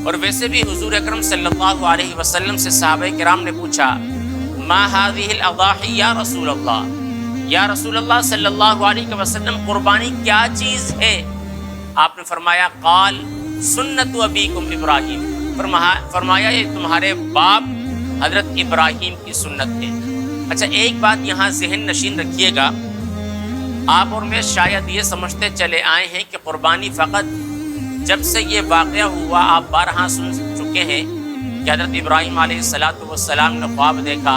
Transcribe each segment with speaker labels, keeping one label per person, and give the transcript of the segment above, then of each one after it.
Speaker 1: اور ویسے بھی حضور اکرم صلی اللہ علیہ وسلم سے صحابہ کرام نے پوچھا ما هذه الاضاحی یا رسول اللہ، یا رسول اللہ صلی اللہ علیہ وسلم قربانی کیا چیز ہے؟ آپ نے فرمایا قال سنت ابیکم ابراہیم، فرمایا یہ تمہارے باپ حضرت ابراہیم کی سنت ہے۔ اچھا ایک بات یہاں ذہن نشین رکھیے گا، آپ اور میں شاید یہ سمجھتے چلے آئے ہیں کہ قربانی فقط جب سے یہ واقعہ ہوا، آپ بارہا سن چکے ہیں کہ حضرت ابراہیم علیہ السلام نے خواب دیکھا،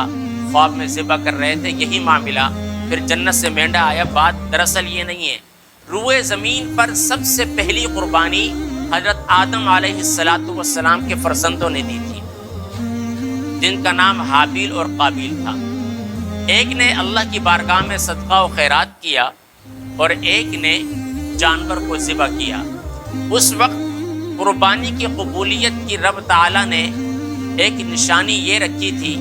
Speaker 1: خواب میں ذبح کر رہے تھے، یہی معاملہ، پھر جنت سے مینڈا آیا۔ بات دراصل یہ نہیں ہے، روئے زمین پر سب سے پہلی قربانی حضرت آدم علیہ السلام کے فرزندوں نے دی تھی، جن کا نام حابیل اور قابیل تھا۔ ایک نے اللہ کی بارگاہ میں صدقہ و خیرات کیا اور ایک نے جانور کو ذبح کیا۔ اس وقت قربانی کی قبولیت کی رب تعالیٰ نے ایک نشانی یہ رکھی تھی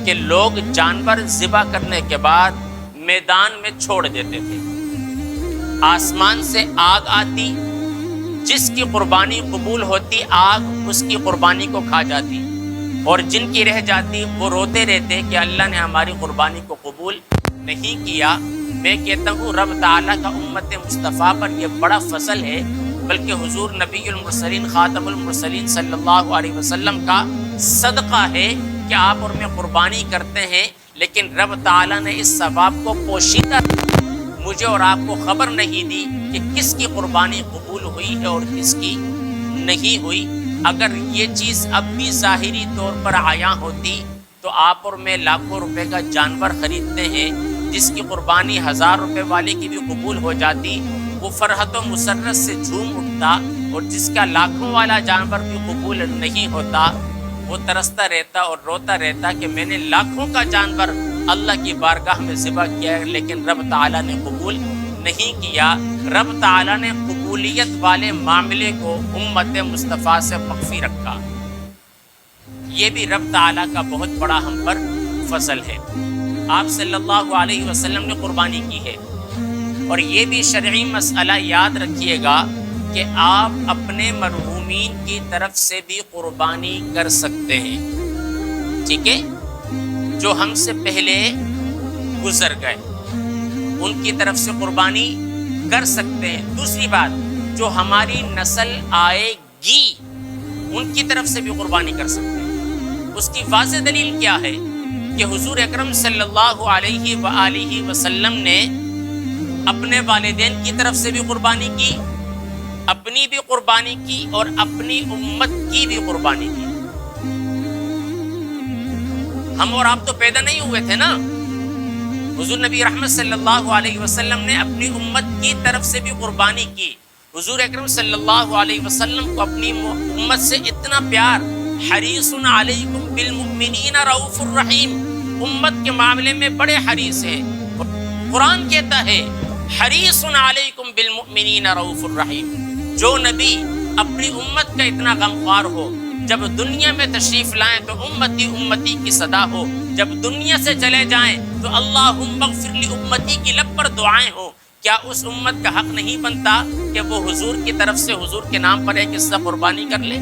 Speaker 1: کہ لوگ جانور ذبح کرنے کے بعد میدان میں چھوڑ دیتے تھے، آسمان سے آگ آتی، جس کی قربانی قبول ہوتی آگ اس کی قربانی کو کھا جاتی، اور جن کی رہ جاتی وہ روتے رہتے کہ اللہ نے ہماری قربانی کو قبول نہیں کیا۔ میں کہتا ہوں رب تعالیٰ کا امت مصطفیٰ پر یہ بڑا فضل ہے، بلکہ حضور نبی المرسلین خاتم المرسلین صلی اللہ علیہ وسلم کا صدقہ ہے کہ آپ اور میں قربانی کرتے ہیں، لیکن رب تعالیٰ نے اس ثواب کو پوشیدہ مجھے اور آپ کو خبر نہیں دی کہ کس کی قربانی قبول ہوئی ہے اور کس کی نہیں ہوئی۔ اگر یہ چیز اب بھی ظاہری طور پر عیاں ہوتی تو آپ اور میں لاکھوں روپے کا جانور خریدتے ہیں، جس کی قربانی 1000 روپے والے کی بھی قبول ہو جاتی، وہ فرحت و مسرت سے جھوم اٹھتا، اور جس کا لاکھوں والا جانور بھی قبول نہیں ہوتا وہ ترستا رہتا اور روتا رہتا کہ میں نے لاکھوں کا جانور اللہ کی بارگاہ میں ذبح کیا ہے لیکن رب تعالیٰ نے قبول نہیں کیا۔ رب تعالیٰ نے قبولیت والے معاملے کو امت مصطفیٰ سے مخفی رکھا، یہ بھی رب تعالیٰ کا بہت بڑا ہم پر فضل ہے۔ آپ صلی اللہ علیہ وسلم نے قربانی کی ہے، اور یہ بھی شرعی مسئلہ یاد رکھیے گا کہ آپ اپنے مرحومین کی طرف سے بھی قربانی کر سکتے ہیں، ٹھیک ہے؟ جو ہم سے پہلے گزر گئے ان کی طرف سے قربانی کر سکتے ہیں۔ دوسری بات، جو ہماری نسل آئے گی ان کی طرف سے بھی قربانی کر سکتے ہیں۔ اس کی واضح دلیل کیا ہے کہ حضور اکرم صلی اللہ علیہ وآلہ وسلم نے اپنے والدین کی طرف سے بھی قربانی کی، اپنی بھی قربانی کی، اور اپنی امت کی بھی قربانی کی۔ ہم اور آپ تو پیدا نہیں ہوئے تھے نا، حضور نبی رحمت صلی اللہ علیہ وسلم نے اپنی امت کی طرف سے بھی قربانی کی۔ حضور اکرم صلی اللہ علیہ وسلم کو اپنی امت سے اتنا پیار، حریص علیکم بالمؤمنین رؤوف الرحیم، امت کے معاملے میں بڑے حریص ہیں۔ قرآن کہتا ہے حریص علیکم بالمؤمنین رؤوف الرحیم۔ جو نبی اپنی امت کا اتنا غمخوار ہو، جب دنیا میں تشریف لائیں تو امتی امتی کی صدا ہو، جب دنیا سے چلے جائیں تو اللہم اغفر لی امتی کی لب پر دعائیں ہوں، کیا اس امت کا حق نہیں بنتا کہ وہ حضور کی طرف سے حضور کے نام پر ایک حصہ قربانی کر لے؟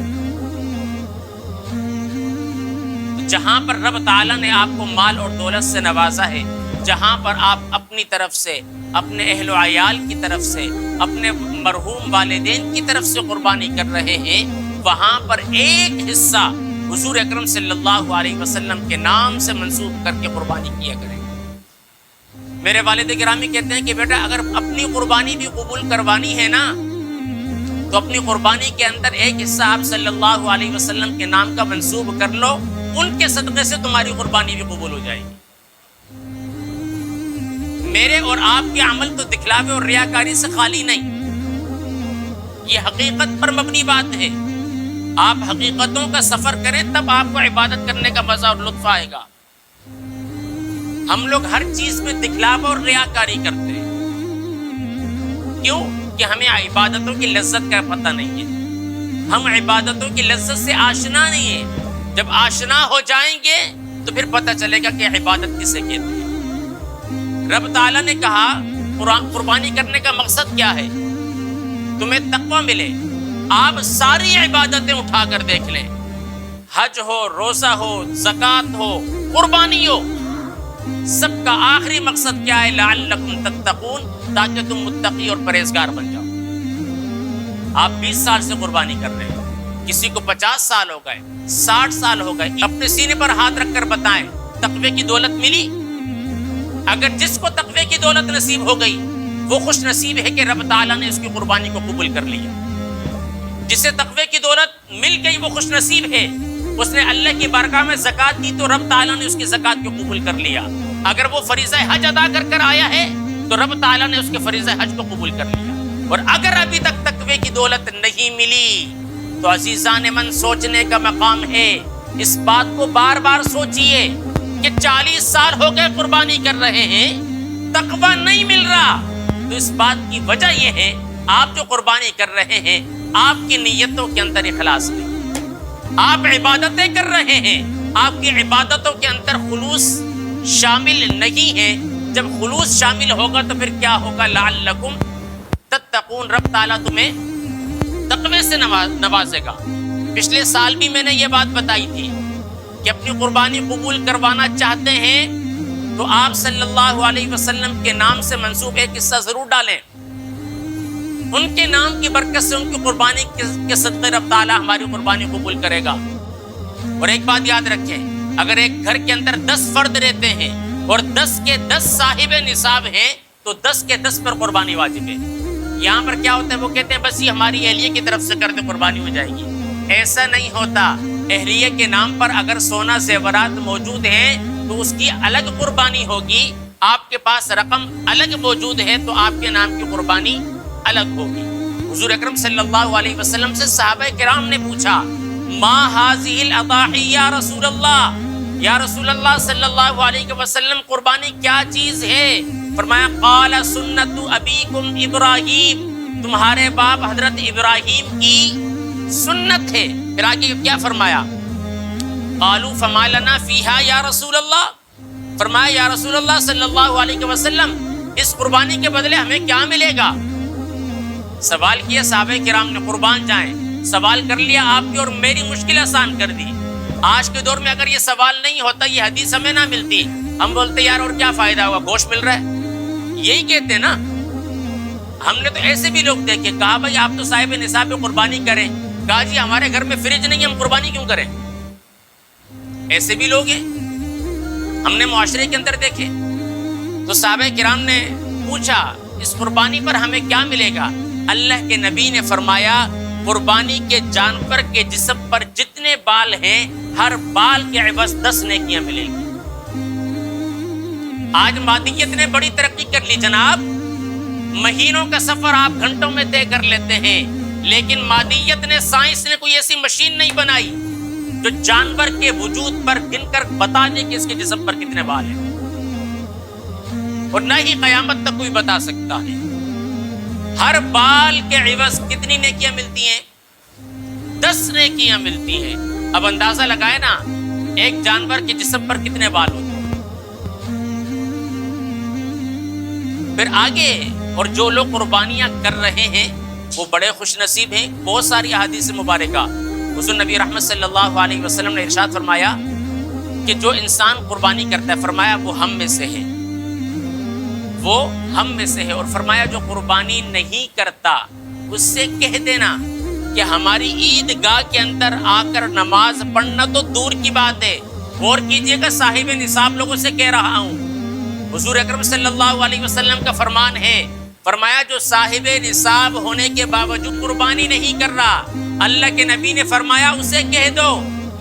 Speaker 1: جہاں پر رب تعالیٰ نے آپ کو مال اور دولت سے نوازا ہے، جہاں پر آپ اپنی طرف سے، اپنے اہل و عیال کی طرف سے، اپنے مرحوم والدین کی طرف سے قربانی کر رہے ہیں، وہاں پر ایک حصہ حضور اکرم صلی اللہ علیہ وسلم کے نام سے منسوب کر کے قربانی کیا کریں۔ میرے والد گرامی کہتے ہیں کہ بیٹا اگر اپنی قربانی بھی قبول کروانی ہے نا تو اپنی قربانی کے اندر ایک حصہ آپ صلی اللہ علیہ وسلم کے نام کا منسوب کر لو، ان کے صدقے سے تمہاری قربانی بھی قبول ہو جائے گی۔ میرے اور آپ کے عمل تو دکھلاوے اور ریاکاری سے خالی نہیں، یہ حقیقت پر مبنی بات ہے۔ آپ حقیقتوں کا سفر کریں تب آپ کو عبادت کرنے کا مزہ اور لطف آئے گا۔ ہم لوگ ہر چیز میں دکھلاوا اور ریاکاری کرتے ہیں، کیوں؟ کہ ہمیں عبادتوں کی لذت کا پتہ نہیں ہے، ہم عبادتوں کی لذت سے آشنا نہیں ہیں۔ جب آشنا ہو جائیں گے تو پھر پتہ چلے گا کہ عبادت کسے کہتے ہیں۔ رب تعالیٰ نے کہا قربانی کرنے کا مقصد کیا ہے؟ تمہیں تقویٰ ملے، آپ ساری عبادتیں اٹھا کر دیکھ لیں، حج ہو، روزہ ہو، زکوٰۃ ہو، قربانی ہو، سب کا آخری مقصد کیا ہے؟ لعلکم تتقون، تاکہ تم متقی اور پرہیزگار بن جاؤ۔ آپ 20 سال سے قربانی کر رہے ہیں، کسی کو 50 سال ہو گئے، 60 سال ہو گئے، اپنے سینے پر ہاتھ رکھ کر بتائیں تقوی کی دولت ملی؟ اگر جس کو تقوی کی دولت نصیب ہو گئی وہ خوش نصیب ہے کہ رب تعالیٰ نے اس کی قربانی کو قبول کر لیا۔ جسے تقوی کی دولت مل گئی وہ خوش نصیب ہے، اس نے اللہ کی بارگاہ میں زکوٰۃ دی تو رب تعالیٰ نے اس کی زکوٰۃ کو قبول کر لیا۔ اگر وہ فریضہ حج ادا کر کر آیا ہے تو رب تعالیٰ نے اس کے فریضہ حج کو قبول کر لیا۔ اور اگر ابھی تک تقوی کی دولت نہیں ملی تو عزیزان من سوچنے کا مقام ہے، اس بات کو بار بار سوچئے کہ 40 سال ہو گئے قربانی کر رہے ہیں، تقوی نہیں مل رہا، تو اس بات کی وجہ یہ ہے آپ جو قربانی کر رہے ہیں آپ کی نیتوں کے اندر اخلاص نہیں، آپ عبادتیں کر رہے ہیں، آپ کی عبادتوں کے اندر خلوص شامل نہیں ہے۔ جب خلوص شامل ہوگا تو پھر کیا ہوگا؟ لعلکم تتقون، رب تعالیٰ تمہیں تقوی سے نوازے گا۔ پچھلے سال بھی میں نے یہ بات بتائی تھی کہ اپنی قربانی قبول کروانا چاہتے ہیں تو آپ صلی اللہ علیہ وسلم کے نام سے منسوب ایک حصہ ضرور ڈالیں، ان کے نام کی برکت سے ان کی قربانی کے صدقے رب تعالیٰ ہماری قربانی قبول کرے گا۔ اور ایک بات یاد رکھیں، اگر ایک گھر کے اندر 10 فرد رہتے ہیں اور 10 کے 10 صاحب نصاب ہیں تو 10 کے 10 پر قربانی واجب ہے۔ یہاں پر کیا ہوتا ہے؟ وہ کہتے ہیں بس یہ ہماری اہلیہ کی طرف سے کرتے قربانی ہو جائے گی، ایسا نہیں ہوتا۔ اہلیہ کے نام پر اگر سونا زیورات موجود ہیں تو اس کی الگ قربانی ہوگی، آپ کے پاس رقم الگ موجود ہے تو آپ کے نام کی قربانی الگ ہوگی۔ حضور اکرم صلی اللہ علیہ وسلم سے صحابہ کرام نے پوچھا ما هذه الاضاحی یا رسول اللہ، یا رسول اللہ صلی اللہ علیہ وسلم قربانی کیا چیز ہے؟ فرمایا قال سنت ابیکم ابراہیم، تمہارے باپ حضرت ابراہیم کی سنت ہے۔ پھر آگے کیا فرمایا؟ قالوا فما لنا فیہا یا رسول اللہ، فرمایا یا رسول اللہ صلی اللہ علیہ وسلم اس قربانی کے بدلے ہمیں کیا ملے گا؟ سوال کیا صحابہ کرام نے، قربان جائیں، سوال کر لیا، آپ کی اور میری مشکل آسان کر دی۔ آج کے دور میں اگر یہ سوال نہیں ہوتا، یہ حدیث ہمیں نہ ملتی، ہم بولتے یار اور کیا فائدہ ہوا، گوشت مل رہا ہے، یہی کہتے نا۔ ہم نے تو ایسے بھی لوگ دیکھے، کہا بھائی آپ تو صاحب نصاب پہ قربانی کریں، کہا جی ہمارے گھر میں فریج نہیں، ہم قربانی کیوں کریں؟ ایسے بھی لوگ ہیں، ہم نے معاشرے کے اندر دیکھے۔ تو صحابہ کرام نے پوچھا اس قربانی پر ہمیں کیا ملے گا؟ اللہ کے نبی نے فرمایا قربانی کے جانور کے جسم پر جتنے بال ہیں ہر بال کے عوض 10 نیکیاں ملیں گی۔ آج مادیت نے بڑی ترقی کر لی جناب، مہینوں کا سفر آپ گھنٹوں میں طے کر لیتے ہیں، لیکن مادیت نے، سائنس نے کوئی ایسی مشین نہیں بنائی جو جانور کے وجود پر گن کر بتا دے کہ اس کے جسم پر کتنے بال ہیں، اور نہ ہی قیامت تک کوئی بتا سکتا ہے۔ ہر بال کے عوض کتنی نیکیاں ملتی ہیں؟ 10 نیکیاں ملتی ہیں۔ اب اندازہ لگائے نا ایک جانور کے جسم پر کتنے بال ہوتے ہیں۔ پھر آگے، اور جو لوگ قربانیاں کر رہے ہیں وہ بڑے خوش نصیب ہیں۔ بہت ساری احادیث مبارکہ حضور نبی رحمت صلی اللہ علیہ وسلم نے ارشاد فرمایا کہ جو انسان قربانی کرتا ہے، فرمایا وہ ہم میں سے ہے، وہ ہم میں سے ہے، اور فرمایا جو قربانی نہیں کرتا اس سے کہہ دینا کہ ہماری عیدگاہ کے اندر آ کر نماز پڑھنا تو دور کی بات ہے، غور کیجئے گا صاحب نصاب لوگوں سے کہہ رہا ہوں۔ حضور اکرم صلی اللہ علیہ وسلم کا فرمان ہے، فرمایا جو صاحب نصاب ہونے کے باوجود قربانی نہیں کر رہا، اللہ کے نبی نے فرمایا اسے کہہ دو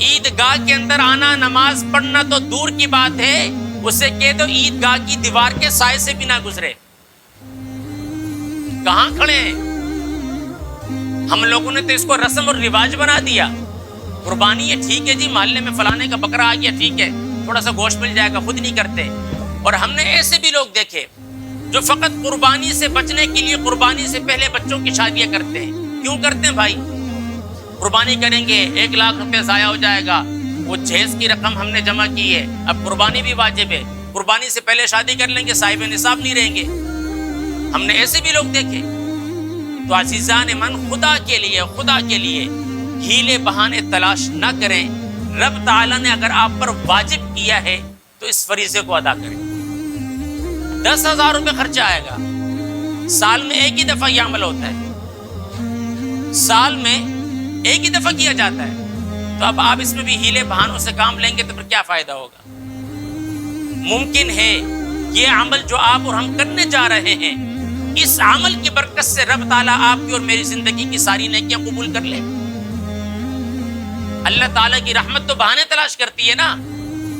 Speaker 1: عیدگاہ کے اندر آنا نماز پڑھنا تو دور کی بات ہے، اسے کہہ دو عیدگاہ کی دیوار کے سائے سے بھی نہ گزرے۔ کہاں کھڑے ہیں ہم لوگوں نے؟ تو اس کو رسم اور رواج بنا دیا۔ قربانی ہے ٹھیک ہے جی، محلے میں فلانے کا بکرا آ گیا ٹھیک ہے، تھوڑا سا گوشت مل جائے گا، خود نہیں کرتے۔ اور ہم نے ایسے بھی لوگ دیکھے جو فقط قربانی سے بچنے کے لیے قربانی سے پہلے بچوں کی شادیاں کرتے ہیں۔ کیوں کرتے ہیں بھائی؟ قربانی کریں گے 1 لاکھ روپے ضائع ہو جائے گا، وہ جہیز کی رقم ہم نے جمع کی ہے، اب قربانی بھی واجب ہے، قربانی سے پہلے شادی کر لیں گے، صاحب نصاب نہیں رہیں گے۔ ہم نے ایسے بھی لوگ دیکھے۔ تو عزیزان من خدا کے لیے ہیلے بہانے تلاش نہ کریں. رب تعالیٰ نے اگر آپ پر واجب کیا ہے تو اس فریضے کو ادا کریں. 10,000 روپے خرچہ آئے گا, سال میں ایک ہی دفعہ یہ عمل ہوتا ہے, سال میں ایک ہی دفعہ کیا جاتا ہے, تو اب آپ اس میں بھی ہیلے بہانوں سے کام لیں گے تو پھر کیا فائدہ ہوگا. ممکن ہے یہ عمل جو آپ اور ہم کرنے جا رہے ہیں, اس عمل کی برکت سے رب تعالیٰ آپ کی اور میری زندگی کی ساری نیکیاں قبول کر لے. اللہ تعالیٰ کی رحمت تو بہانے تلاش کرتی ہے نا,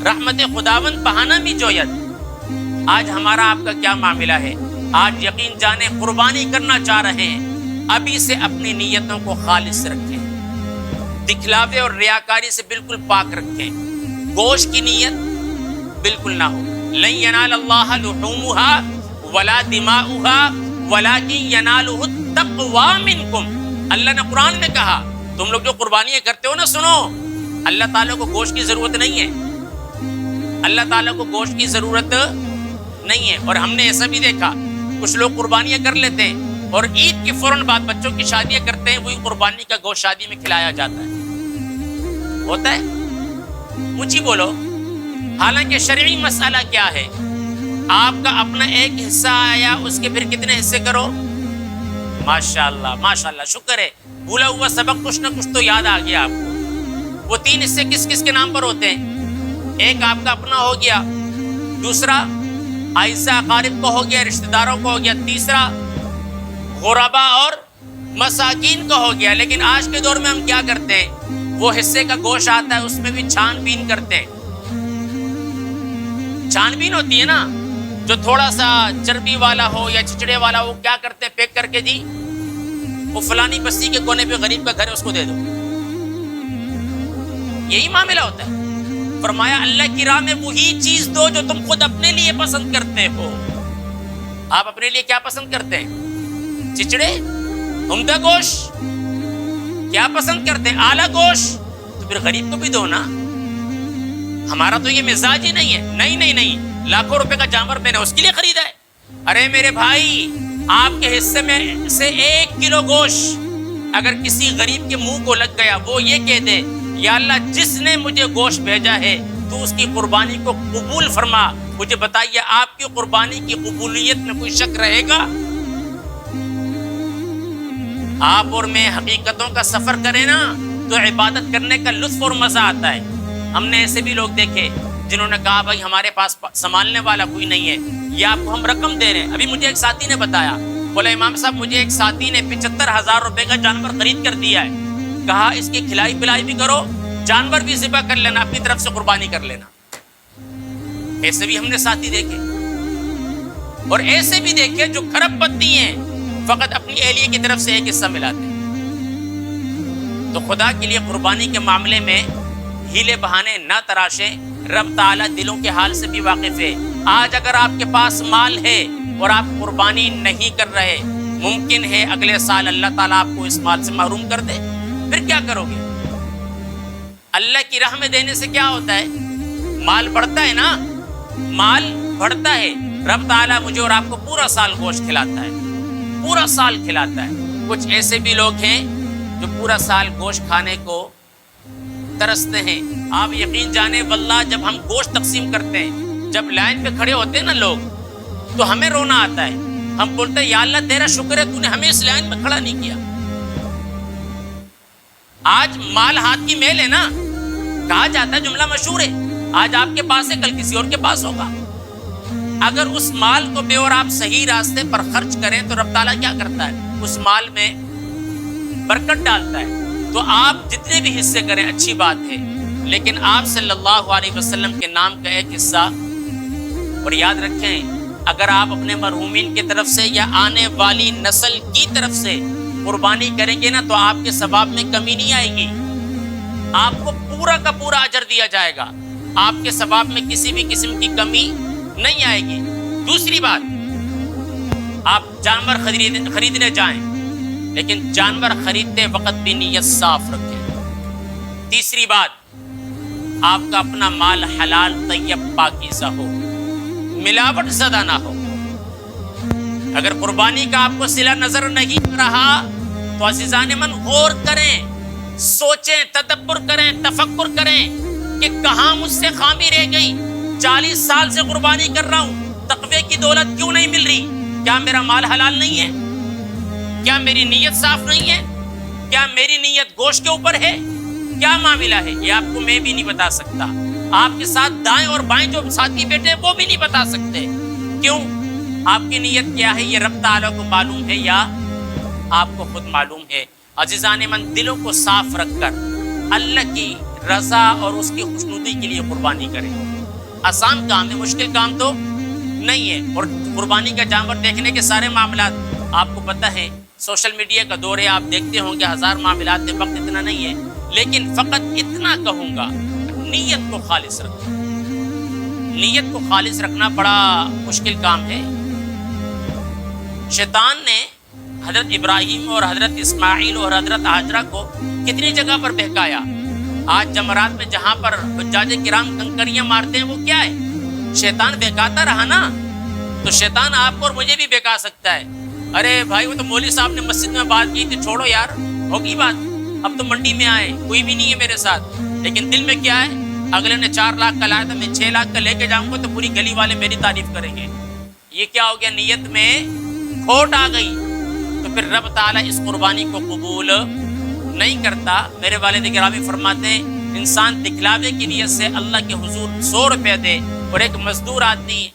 Speaker 1: رحمت خداوند بہانہ بھی جوید. آج ہمارا آپ کا کیا معاملہ ہے؟ آج یقین جانے قربانی کرنا چاہ رہے ہیں, ابھی سے اپنی نیتوں کو خالص رکھیں, دکھلاوے اور ریاکاری سے بالکل پاک رکھیں. گوشت کی نیت بالکل نہ ہو. لن ینال اللہ لحومها ولا دماؤها ولکن ینالہ التقوی منکم. اللہ نے قرآن میں کہا تم لوگ جو قربانیاں کرتے ہو نا, سنو, اللہ تعالیٰ کو گوشت کی ضرورت نہیں ہے, اللہ تعالیٰ کو گوشت کی ضرورت نہیں ہے. اور ہم نے ایسا بھی دیکھا, کچھ لوگ قربانیاں کر لیتے ہیں اور عید کے فوراً بعد بچوں کی شادیاں کرتے ہیں, وہی قربانی کا گوشت شادی میں کھلایا جاتا ہے. ہوتا ہے؟ اونچی بولو. حالانکہ شرعی مسئلہ کیا ہے؟ آپ کا اپنا ایک حصہ آیا, اس کے پھر کتنے حصے کرو؟ ماشاءاللہ ماشاءاللہ, شکر ہے, بھولا ہوا سبق کچھ نہ کچھ تو یاد آ گیا آپ کو. وہ 3 حصے کس کس کے نام پر ہوتے ہیں؟ ایک آپ کا اپنا ہو گیا, دوسرا اعزہ اقارب کو ہو گیا, رشتہ داروں کو ہو گیا, تیسرا غربا اور مساکین کو ہو گیا. لیکن آج کے دور میں ہم کیا کرتے ہیں؟ وہ حصے کا گوشت آتا ہے, اس میں بھی چھان بین کرتے ہیں. چھان بین ہوتی ہے نا, جو تھوڑا سا چربی والا ہو یا چچڑے والا ہو, کیا کرتے ہیں؟ پیک کر کے جی وہ فلانی بستی کے کونے پہ غریب کا گھر ہے, اس کو دے دو. یہی معاملہ ہوتا ہے. فرمایا اللہ کی راہ میں وہی چیز دو جو تم خود اپنے لیے پسند کرتے ہو. آپ اپنے لیے کیا پسند کرتے ہیں؟ چچڑے, عمدہ گوشت. کیا پسند کرتے ہیں؟ اعلیٰ گوشت. تو پھر غریب کو بھی دو نا. ہمارا تو یہ مزاج ہی نہیں ہے. نہیں, لاکھوں روپے کا جانور میں نے اس کے لیے خریدا ہے. ارے میرے بھائی, آپ کے حصے میں سے 1 کلو گوشت اگر کسی غریب کے منہ کو لگ گیا, وہ یہ کہہ دے یا اللہ جس نے مجھے گوشت بھیجا ہے تو اس کی قربانی کو قبول فرما, مجھے بتائیے آپ کی قربانی کی قبولیت میں کوئی شک رہے گا؟ آپ اور میں حقیقتوں کا سفر کریں نا تو عبادت کرنے کا لطف اور مزہ آتا ہے. ہم نے ایسے بھی لوگ دیکھے جنہوں نے کہا بھائی ہمارے پاس سنبھالنے والا کوئی نہیں ہے, یا آپ کو ہم رقم دے رہے ہیں. ابھی مجھے ایک ساتھی نے بتایا, بولا امام صاحب مجھے ایک ساتھی نے 75,000 روپے کا جانور خرید کر دیا ہے, کہا اس کی کھلائی پلائی بھی کرو, جانور بھی ذبح کر لینا, اپنی طرف سے قربانی کر لینا. ایسے بھی ہم نے ساتھی دیکھے, اور ایسے بھی دیکھے جو کھرب پتی ہیں, فقط اپنی اہلیہ کی طرف سے ایک حصہ ملاتے ہیں. تو خدا کے لیے قربانی کے معاملے میں ہیلے بہانے نہ تراشیں. رب تعالیٰ دلوں کے حال سے بھی واقف ہے. آج اگر آپ کے پاس مال ہے اور آپ قربانی نہیں کر رہے, ممکن ہے اگلے سال اللہ تعالیٰ آپ کو اس مال سے محروم کر دے. پھر کیا کرو گے؟ اللہ کی راہ میں دینے سے کیا ہوتا ہے؟ مال بڑھتا ہے نا, مال بڑھتا ہے. رب تعالیٰ مجھے اور آپ کو پورا سال گوشت کھلاتا ہے, پورا سال کھلاتا ہے. کچھ ایسے بھی لوگ ہیں جو پورا سال گوشت کھانے کو ترستے ہیں. آپ یقین جانے واللہ جب ہم گوشت تقسیم کرتے ہیں, جب لائن پہ کھڑے ہوتے ہیں نا لوگ, تو ہمیں رونا آتا ہے. ہم بولتے ہیں یا اللہ تیرا شکر ہے تو نے ہمیں اس لائن میں کھڑا نہیں کیا. آج مال ہاتھ کی میل ہے نا, کہا جاتا ہے, جملہ مشہور ہے, آج آپ کے پاس ہے کل کسی اور کے پاس ہوگا. اگر اس مال کو بے اور آپ صحیح راستے پر خرچ کریں تو رب تعالیٰ کیا کرتا ہے؟ اس مال میں برکت ڈالتا ہے. تو آپ جتنے بھی حصے کریں اچھی بات ہے, لیکن آپ صلی اللہ علیہ وسلم کے نام کا ایک حصہ. اور یاد رکھیں, اگر آپ اپنے مرحومین کی طرف سے یا آنے والی نسل کی طرف سے قربانی کریں گے نا تو آپ کے ثواب میں کمی نہیں آئے گی, آپ کو پورا کا پورا اجر دیا جائے گا. آپ کے ثواب میں کسی بھی قسم کی کمی نہیں آئے گی. دوسری بات, آپ جانور خریدنے جائیں, لیکن جانور خریدتے وقت بھی نیت صاف رکھیں. تیسری بات, آپ کا اپنا مال حلال طیب پاکیزہ ہو, ملاوٹ زدہ نہ ہو. اگر قربانی کا آپ کو صلہ نظر نہیں آ رہا تو عزیزان من غور کریں، سوچیں، تدبر کریں، تفکر کریں کہ کہاں مجھ سے خامی رہ گئی۔ 40 سال سے قربانی کر رہا ہوں، تقوی کی دولت کیوں نہیں مل رہی؟ کیا میرا مال حلال نہیں ہے؟ کیا میری نیت صاف نہیں ہے؟ کیا میری نیت گوشت کے اوپر ہے؟ کیا معاملہ ہے؟ یہ آپ کو میں بھی نہیں بتا سکتا، آپ کے ساتھ دائیں اور بائیں جو ساتھی بیٹھے ہیں وہ بھی نہیں بتا سکتے۔ کیوں؟ آپ کی نیت کیا ہے یہ رب تعالیٰ کو معلوم ہے یا آپ کو خود معلوم ہے۔ عزیزان من، دلوں کو صاف رکھ کر اللہ کی رضا اور اس کی خوشنودی کے لیے قربانی کریں۔ آسان کام ہے، مشکل کام تو نہیں ہے۔ اور قربانی کا جانور دیکھنے کے سارے معاملات آپ کو پتہ ہے، سوشل میڈیا کا دور ہے، آپ دیکھتے ہوں گے ہزار معاملات ہیں، وقت اتنا نہیں ہے، لیکن فقط اتنا کہوں گا، نیت کو خالص رکھیں۔ نیت کو خالص رکھنا بڑا مشکل کام ہے۔ شیطان نے حضرت ابراہیم اور حضرت اسماعیل اور حضرت ہاجرہ کو کتنی جگہ پر بہکایا۔ آج جمرات میں جہاں پر حجاج کرام کنکریاں مارتے ہیں وہ کیا ہے؟ شیطان بہکاتا رہا نا، تو شیطان آپ کو اور مجھے بھی بہکا سکتا ہے۔ ارے بھائی وہ تو مولوی صاحب نے مسجد میں بات کی تھی، چھوڑو یار، ہوگی بات، اب تو منڈی میں آئے، کوئی بھی نہیں ہے میرے ساتھ، لیکن دل میں کیا ہے؟ اگلے نے 4 لاکھ کا لایا تھا، میں 6 لاکھ کا لے کے جاؤں گا تو پوری گلی والے میری تعریف کریں گے۔ یہ کیا ہو گیا؟ نیت میں کھوٹ آ گئی، تو پھر رب تعالیٰ اس قربانی کو قبول نہیں کرتا۔ میرے والد گرامی فرماتے ہیں انسان دکھلاوے کی نیت سے اللہ کے حضور 100 روپے دے، اور ایک مزدور آدمی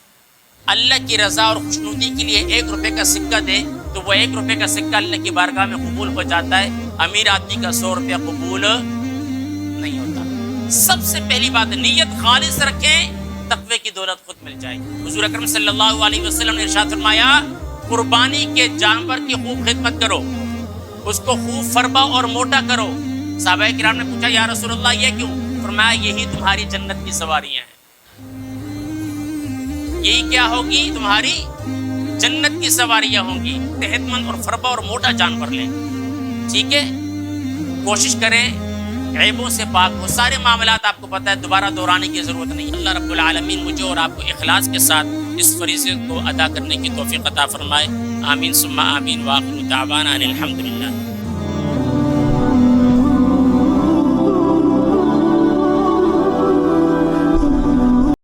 Speaker 1: اللہ کی رضا اور خوشنودی کے لیے 1 روپے کا سکہ دے تو وہ 1 روپے کا سکہ اللہ کی بارگاہ میں قبول ہو جاتا ہے۔ امیر آدمی کا 100 روپیہ قبول نہیں ہوتا۔ سب سے پہلی بات نیت خالص رکھیں، تقوی کی دولت خود مل جائے گی۔ حضور اکرم صلی اللہ علیہ وسلم نے ارشاد فرمایا قربانی کے جانور کی خوب خدمت کرو، اس کو خوب فربا اور موٹا کرو۔ صحابہ کرام نے پوچھا یا رسول اللہ یہ کیوں؟ فرمایا یہی تمہاری جنت کی سواریاں ہیں، یہی کیا ہوگی؟ تمہاری جنت کی سواریاں ہوں گی۔ صحت مند اور فربا اور موٹا جانور لیں، ٹھیک ہے؟ کوشش کریں عیبوں سے پاک ہو۔ سارے معاملات آپ کو پتہ ہے، دوبارہ دہرانے کی ضرورت نہیں۔ اللہ رب العالمین مجھے اور آپ کو اخلاص کے ساتھ اس فریضے کو ادا کرنے کی توفیق عطا فرمائے۔ آمین ثم آمین، وآخر دعوانا ان الحمدللہ۔